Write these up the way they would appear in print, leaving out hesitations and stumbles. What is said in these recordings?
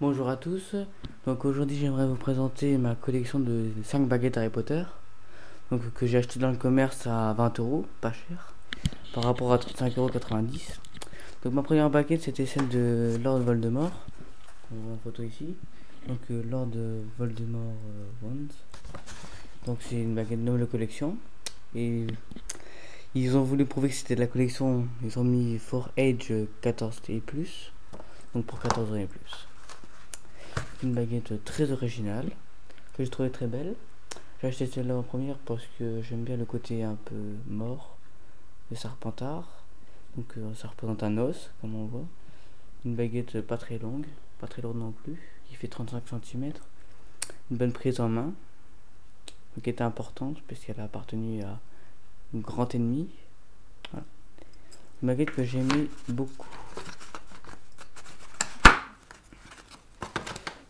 Bonjour à tous, donc aujourd'hui j'aimerais vous présenter ma collection de 5 baguettes Harry Potter, donc que j'ai acheté dans le commerce à 20 euros, pas cher, par rapport à 35,90 €. Donc ma première baguette c'était celle de Lord Voldemort, on voit en photo ici, donc Lord Voldemort Wand, donc c'est une baguette noble collection, et ils ont voulu prouver que c'était de la collection, ils ont mis For Age 14 et plus, donc pour 14 ans et plus. Une baguette très originale que je trouvais très belle. J'ai acheté celle-là en première parce que j'aime bien le côté un peu mort de Serpentard. Donc ça représente un os, comme on voit. Une baguette pas très longue, pas très lourde non plus, qui fait 35 cm. Une bonne prise en main, qui était importante puisqu'elle a appartenu à un grand ennemi. Voilà. Une baguette que j'aimais beaucoup.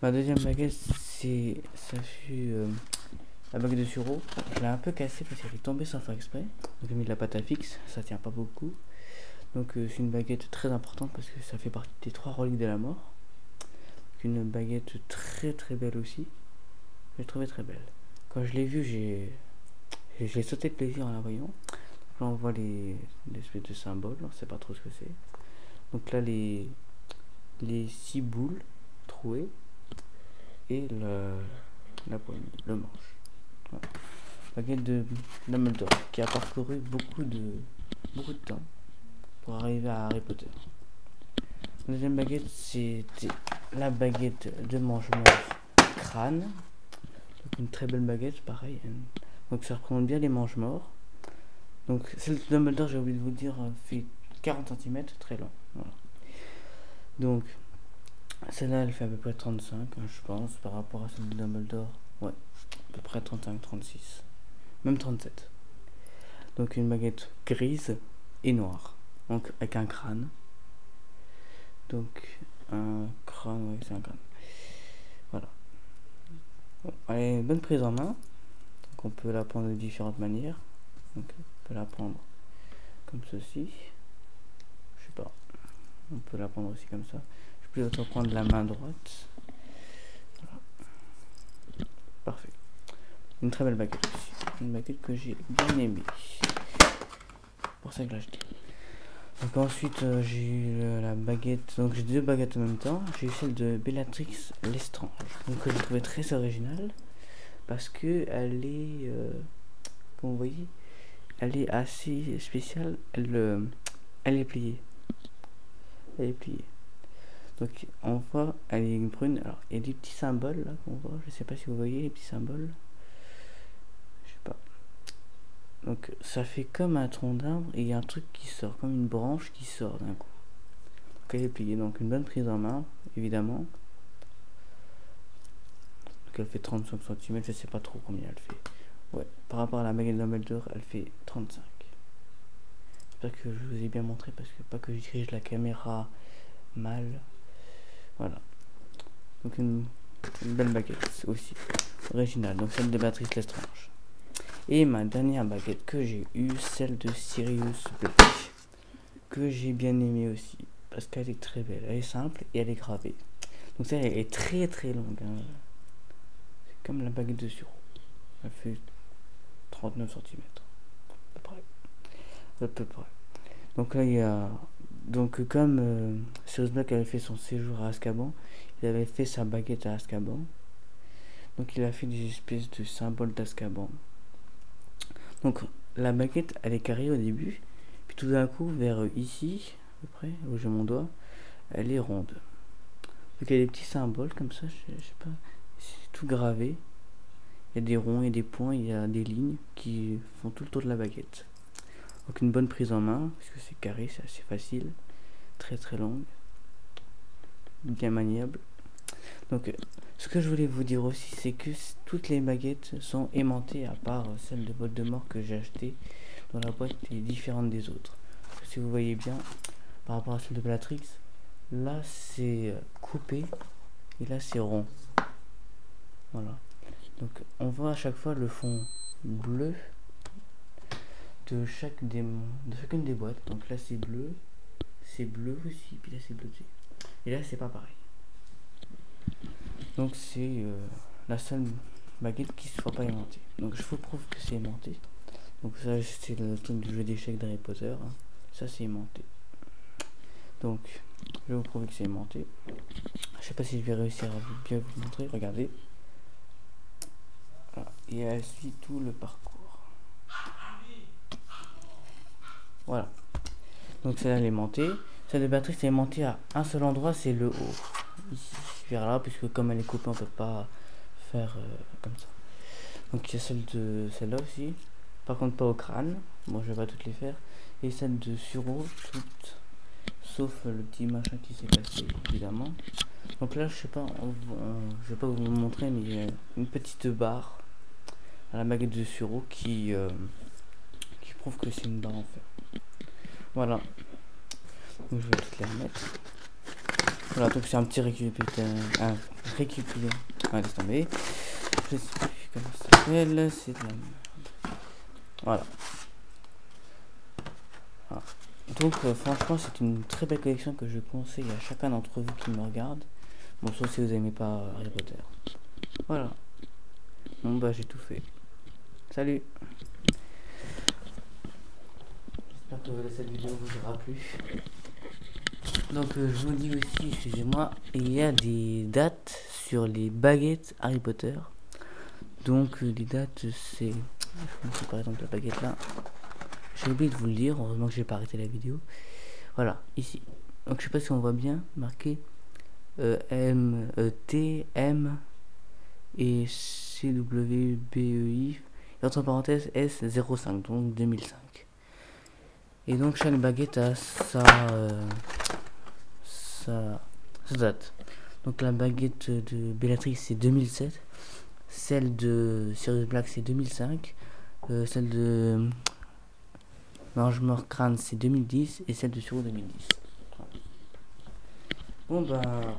Ma deuxième baguette, ça fut la baguette de Suro. Je l'ai un peu cassée parce qu'elle est tombée sans faire exprès. Donc j'ai mis de la pâte à fixe, ça tient pas beaucoup. Donc c'est une baguette très importante parce que ça fait partie des 3 reliques de la mort. Une baguette très très belle aussi. Je l'ai trouvée très belle. Quand je l'ai vue, j'ai sauté de plaisir en la voyant. Là on voit les espèces de symboles, on sait pas trop ce que c'est. Donc là les 6 boules trouées et la poignée, le manche. Voilà. Baguette de Dumbledore qui a parcouru beaucoup de temps pour arriver à Harry Potter. La deuxième baguette, c'était la baguette de mange-morts crâne. Donc une très belle baguette, pareil. Donc ça représente bien les mange-morts. Donc celle de Dumbledore, j'ai oublié de vous dire, fait 40 cm, très long. Voilà. Donc celle-là, elle fait à peu près 35, je pense, par rapport à celle de Dumbledore. Ouais, à peu près 35, 36, même 37. Donc une baguette grise et noire, donc avec un crâne. Donc un crâne, oui c'est un crâne. Voilà. Bon, elle est une bonne prise en main. Donc on peut la prendre de différentes manières. Donc on peut la prendre comme ceci. Je sais pas. On peut la prendre aussi comme ça. Je peux plutôt prendre la main droite. Voilà. Parfait. Une très belle baguette aussi. Une baguette que j'ai bien aimée. Pour ça que je l'ai achetée. Donc ensuite j'ai eu la baguette, donc j'ai 2 baguettes en même temps. J'ai eu celle de Bellatrix Lestrange, donc que j'ai trouvé très originale parce que elle est, comme vous voyez, elle est assez spéciale. Elle est pliée, elle est pliée. Donc on voit, elle est brune. Alors il y a des petits symboles là qu'on voit. Je sais pas si vous voyez les petits symboles. Je sais pas. Donc ça fait comme un tronc d'arbre et il y a un truc qui sort, comme une branche qui sort d'un coup. Donc elle est pliée, donc une bonne prise en main, évidemment. Donc elle fait 35 cm, je sais pas trop combien elle fait. Ouais, par rapport à la baguette de Dumbledore, elle fait 35. J'espère que je vous ai bien montré parce que pas que je dirige la caméra mal. Voilà. Donc une belle baguette aussi, originale, donc celle de Béatrice Lestrange. Et ma dernière baguette que j'ai eue, celle de Sirius Black, que j'ai bien aimée aussi, parce qu'elle est très belle, elle est simple et elle est gravée. Donc celle elle est très très longue, hein. C'est comme la baguette de Suro, elle fait 39 cm, à peu près. À peu près. Donc là il y a, donc comme Sirius Black avait fait son séjour à Azkaban, il avait fait sa baguette à Azkaban. Donc il a fait des espèces de symboles d'Azkaban. Donc la baguette elle est carrée au début, puis tout d'un coup vers ici, à peu près, où j'ai mon doigt, elle est ronde. Donc il y a des petits symboles comme ça, je sais pas, c'est tout gravé. Il y a des ronds, il y a des points, il y a des lignes qui font tout le tour de la baguette. Donc une bonne prise en main, parce que c'est carré, c'est assez facile, très très longue, bien maniable. Donc ce que je voulais vous dire aussi, c'est que toutes les baguettes sont aimantées, à part celle de Voldemort que j'ai achetée, dont la boîte est différente des autres. Si vous voyez bien, par rapport à celle de Bellatrix, là c'est coupé et là c'est rond. Voilà. Donc on voit à chaque fois le fond bleu de chacune des boîtes. Donc là c'est bleu aussi, puis là c'est bleu aussi. Et là c'est pas pareil. Donc c'est la seule baguette qui ne soit pas aimantée. Donc je vous prouve que c'est aimanté. Donc ça c'est le truc du jeu d'échecs d'Harry Potter, hein. Ça c'est aimanté. Donc je vais vous prouver que c'est aimanté. Je sais pas si je vais réussir à bien vous montrer. Regardez. Voilà. Et elle suit tout le parcours. Voilà. Donc celle-là elle est aimantée. Celle de Béatrix est aimantée à un seul endroit, c'est le haut. Ici, vers là, puisque comme elle est coupée, on peut pas faire comme ça. Donc il y a celle-là aussi. Par contre pas au crâne. Bon, je vais pas toutes les faire. Et celle de Suro, toutes. Sauf le petit machin qui s'est cassé, évidemment. Donc là, je sais pas, je vais pas vous montrer, mais il y a une petite barre à la baguette de Suro qui prouve que c'est une barre en fait. Voilà. Donc je vais toutes les remettre. Voilà, donc c'est un petit récupérateur. Ah, laisse tomber. Je sais plus comment ça s'appelle. C'est de la merde. Voilà. Voilà. Donc franchement c'est une très belle collection que je conseille à chacun d'entre vous qui me regarde. Bon, sauf si vous n'aimez pas Harry Potter. Voilà. Bon bah j'ai tout fait. Salut. J'espère que cette vidéo vous aura plu. Donc je vous dis aussi, excusez-moi, il y a des dates sur les baguettes Harry Potter. Donc les dates c'est... Je vous par exemple la baguette là. J'ai oublié de vous le dire, heureusement que j'ai pas arrêté la vidéo. Voilà, ici. Donc je sais pas si on voit bien marqué T, M et CWBEI, et entre parenthèses S05, donc 2005. Et donc chaque baguette a sa date. Donc la baguette de Bellatrix c'est 2007, celle de Sirius Black c'est 2005, celle de Mange Mort Crâne c'est 2010 et celle de Suro 2010. Bon bah voilà.